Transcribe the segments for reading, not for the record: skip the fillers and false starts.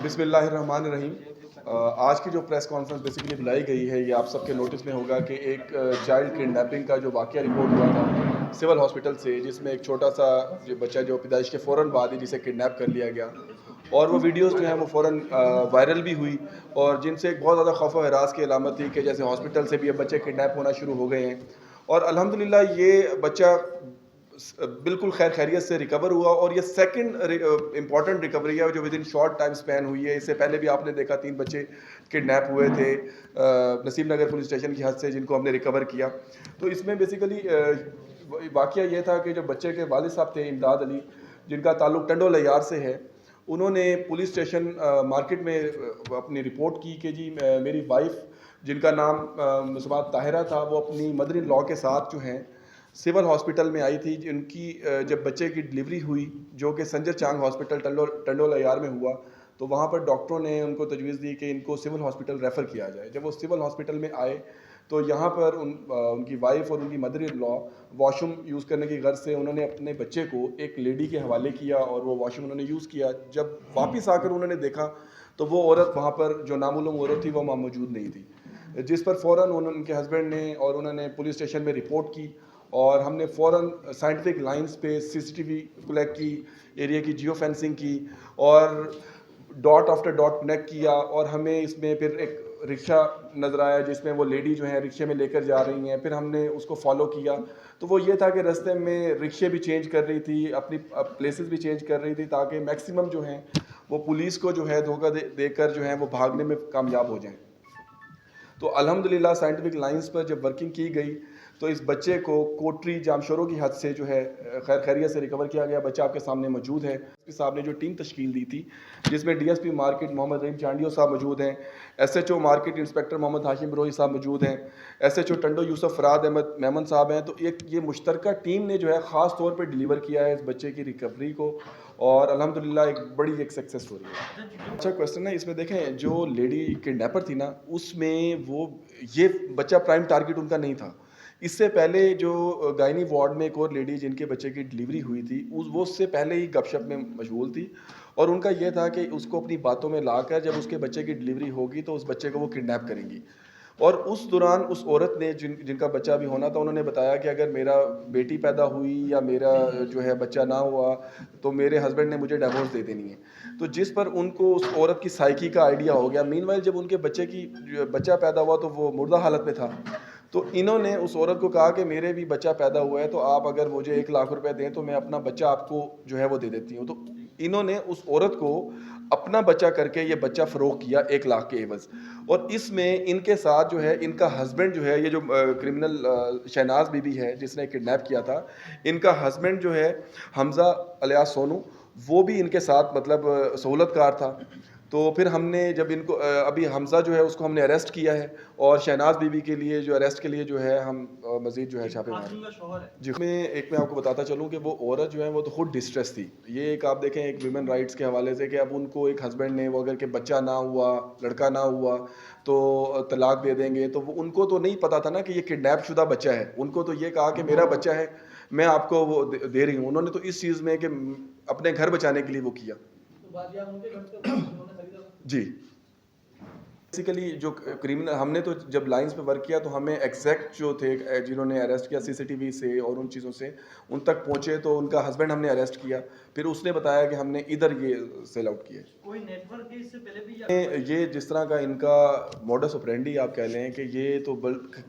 بسم اللہ الرحمن الرحیم۔ آج کی جو پریس کانفرنس بیسیکلی بلائی گئی ہے، یہ آپ سب کے نوٹس میں ہوگا کہ ایک چائلڈ کڈنیپنگ کا جو واقعہ رپورٹ ہوا تھا سول ہاسپٹل سے، جس میں ایک چھوٹا سا جو بچہ جو پیدائش کے فوراً بعد ہی جسے کڈنیپ کر لیا گیا، اور وہ ویڈیوز جو ہیں وہ فوراً وائرل بھی ہوئی، اور جن سے ایک بہت زیادہ خوف و ہراس کی علامت تھی کہ جیسے ہاسپٹل سے بھی اب بچے کڈنیپ ہونا شروع ہو گئے ہیں۔ اور الحمدللہ یہ بچہ بالکل خیر خیریت سے ریکور ہوا، اور یہ سیکنڈ امپورٹنٹ ریکوری ہے جو ود ان شارٹ ٹائم سپین ہوئی ہے۔ اس سے پہلے بھی آپ نے دیکھا 3 بچے کڈنیپ ہوئے تھے نسیم نگر پولیس اسٹیشن کی حد سے، جن کو ہم نے ریکور کیا۔ تو اس میں بیسیکلی واقعہ یہ تھا کہ جو بچے کے والد صاحب تھے امداد علی، جن کا تعلق ٹنڈو لیار سے ہے، انہوں نے پولیس اسٹیشن مارکیٹ میں اپنی رپورٹ کی کہ جی میری وائف، جن کا نام مسمات طاہرہ تھا، وہ اپنی مدر ان لاء کے ساتھ جو ہیں سول ہاسپٹل میں آئی تھی، جن کی جب بچے کی ڈلیوری ہوئی جو کہ سنجر چانگ ہاسپٹل ٹنڈو لیار میں ہوا، تو وہاں پر ڈاکٹروں نے ان کو تجویز دی کہ ان کو سول ہاسپٹل ریفر کیا جائے۔ جب وہ سول ہاسپٹل میں آئے تو یہاں پر ان کی وائف اور ان کی مدر ان لاء واش روم یوز کرنے کی غرض سے انہوں نے اپنے بچے کو ایک لیڈی کے حوالے کیا، اور وہ واش روم انہوں نے یوز کیا۔ جب واپس آ کر انہوں نے دیکھا تو وہ عورت وہاں پر جو نامعلوم عورت تھی وہ وہاں موجود نہیں تھی، جس پر فوراً ان کے ہسبینڈ نے اور انہوں نے پولیس اسٹیشن میں رپورٹ کی، اور ہم نے فوراً سائنٹیفک لائنز پہ CCTV کلیکٹ کی، ایریا کی جیو فینسنگ کی، اور ڈاٹ آفٹر ڈاٹ کنیکٹ کیا، اور ہمیں اس میں پھر ایک رکشہ نظر آیا جس میں وہ لیڈی جو ہے رکشے میں لے کر جا رہی ہیں۔ پھر ہم نے اس کو فالو کیا، تو وہ یہ تھا کہ رستے میں رکشے بھی چینج کر رہی تھی، اپنی پلیسز بھی چینج کر رہی تھی، تاکہ میکسیمم جو ہیں وہ پولیس کو جو ہے دھوکہ دے کر جو ہے وہ بھاگنے میں کامیاب ہو جائیں۔ تو الحمدللہ سائنٹیفک لائنز پر جب ورکنگ کی گئی تو اس بچے کو کوٹری جامشورو کی حد سے جو ہے خیر خیریت سے ریکور کیا گیا۔ بچہ آپ کے سامنے موجود ہے۔ صاحب نے جو ٹیم تشکیل دی تھی، جس میں DSP مارکیٹ محمد رحیم چانڈیو صاحب موجود ہیں، SHO مارکیٹ انسپیکٹر محمد ہاشم بروہی صاحب موجود ہیں، SHO ٹنڈو یوسف فراد احمد میمن صاحب ہیں۔ تو ایک یہ مشترکہ ٹیم نے جو ہے خاص طور پہ ڈیلیور کیا ہے اس بچے کی ریکوری کو، اور الحمدللہ ایک بڑی ایک سکسیس اسٹوری ہے۔ اچھا کویسچن ہے، اس میں دیکھیں جو لیڈی کڈنیپر تھی نا، اس میں وہ یہ بچہ پرائم ٹارگٹ ان کا نہیں تھا۔ اس سے پہلے جو گائنی وارڈ میں ایک اور لیڈی جن کے بچے کی ڈلیوری ہوئی تھی، وہ اس سے پہلے ہی گپ شپ میں مشغول تھی، اور ان کا یہ تھا کہ اس کو اپنی باتوں میں لا کر جب اس کے بچے کی ڈلیوری ہوگی تو اس بچے کو وہ کڈنیپ کریں گی۔ اور اس دوران اس عورت نے جن کا بچہ بھی ہونا تھا، انہوں نے بتایا کہ اگر میرا بیٹی پیدا ہوئی یا میرا جو ہے بچہ نہ ہوا تو میرے ہسبینڈ نے مجھے ڈیورس دے دینی ہے۔ تو جس پر ان کو اس عورت کی سائیکی کا آئیڈیا ہو گیا۔ مین وائل جب ان کے بچہ پیدا ہوا تو وہ مردہ حالت میں تھا، تو انہوں نے اس عورت کو کہا کہ میرے بھی بچہ پیدا ہوا ہے، تو آپ اگر مجھے 1,00,000 روپے دیں تو میں اپنا بچہ آپ کو جو ہے وہ دے دیتی ہوں۔ تو انہوں نے اس عورت کو اپنا بچہ کر کے یہ بچہ فروخت کیا 1,00,000 کے عوض۔ اور اس میں ان کے ساتھ جو ہے ان کا ہسبینڈ جو ہے، یہ جو کرمنل شہناز بی بی ہے جس نے کڈنیپ کیا تھا، ان کا ہسبینڈ جو ہے حمزہ الیاس سونو، وہ بھی ان کے ساتھ مطلب سہولت کار تھا۔ تو پھر ہم نے جب ان کو ابھی حمزہ جو ہے اس کو ہم نے اریسٹ کیا ہے، اور شہناز بی بی کے لیے جو اریسٹ کے لیے جو ہے ہم مزید جو ہے چھاپے مارے۔ جی میں آپ کو بتاتا چلوں کہ وہ عورت جو ہے وہ تو خود ڈسٹریس تھی۔ یہ ایک آپ دیکھیں ایک ویمن رائٹس کے حوالے سے کہ اب ان کو ایک ہسبینڈ نے وہ اگر کہ بچہ نہ ہوا، لڑکا نہ ہوا تو طلاق دے دیں گے، تو وہ ان کو تو نہیں پتا تھا نا کہ یہ کڈنیپ شدہ بچہ ہے۔ ان کو تو یہ کہا کہ میرا بچہ ہے، میں آپ کو وہ دے رہی ہوں۔ انہوں نے تو اس چیز میں کہ اپنے گھر بچانے کے لیے وہ کیا۔ جی بیسیکلی جو کرمنل ہم نے تو جب لائنز پہ ورک کیا تو ہمیں ایگزیکٹ جو تھے جنہوں نے اریسٹ کیا CCTV سے اور ان چیزوں سے ان تک پہنچے، تو ان کا ہسبینڈ ہم نے اریسٹ کیا، پھر اس نے بتایا کہ ہم نے ادھر یہ سیل آؤٹ کیا۔ کوئی نیٹ ورک ہے اس سے پہلے بھی؟ یہ جس طرح کا ان کا موڈس آپرینڈی آپ کہہ لیں کہ یہ تو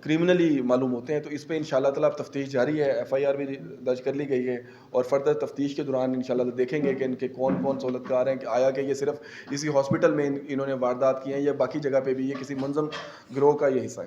کرمنلی معلوم ہوتے ہیں، تو اس پہ انشاءاللہ تعالیٰ تفتیش جاری ہے۔ FIR بھی درج کر لی گئی ہے، اور فردر تفتیش کے دوران انشاءاللہ دیکھیں گے کہ ان کے کون کون سہولت کار ہیں، کہ آیا کہ یہ صرف اسی ہاسپٹل میں انہوں نے واردات کی ہیں یا باقی جگہ پہ بھی یہ کسی منظم گروہ کا یہ حصہ ہے۔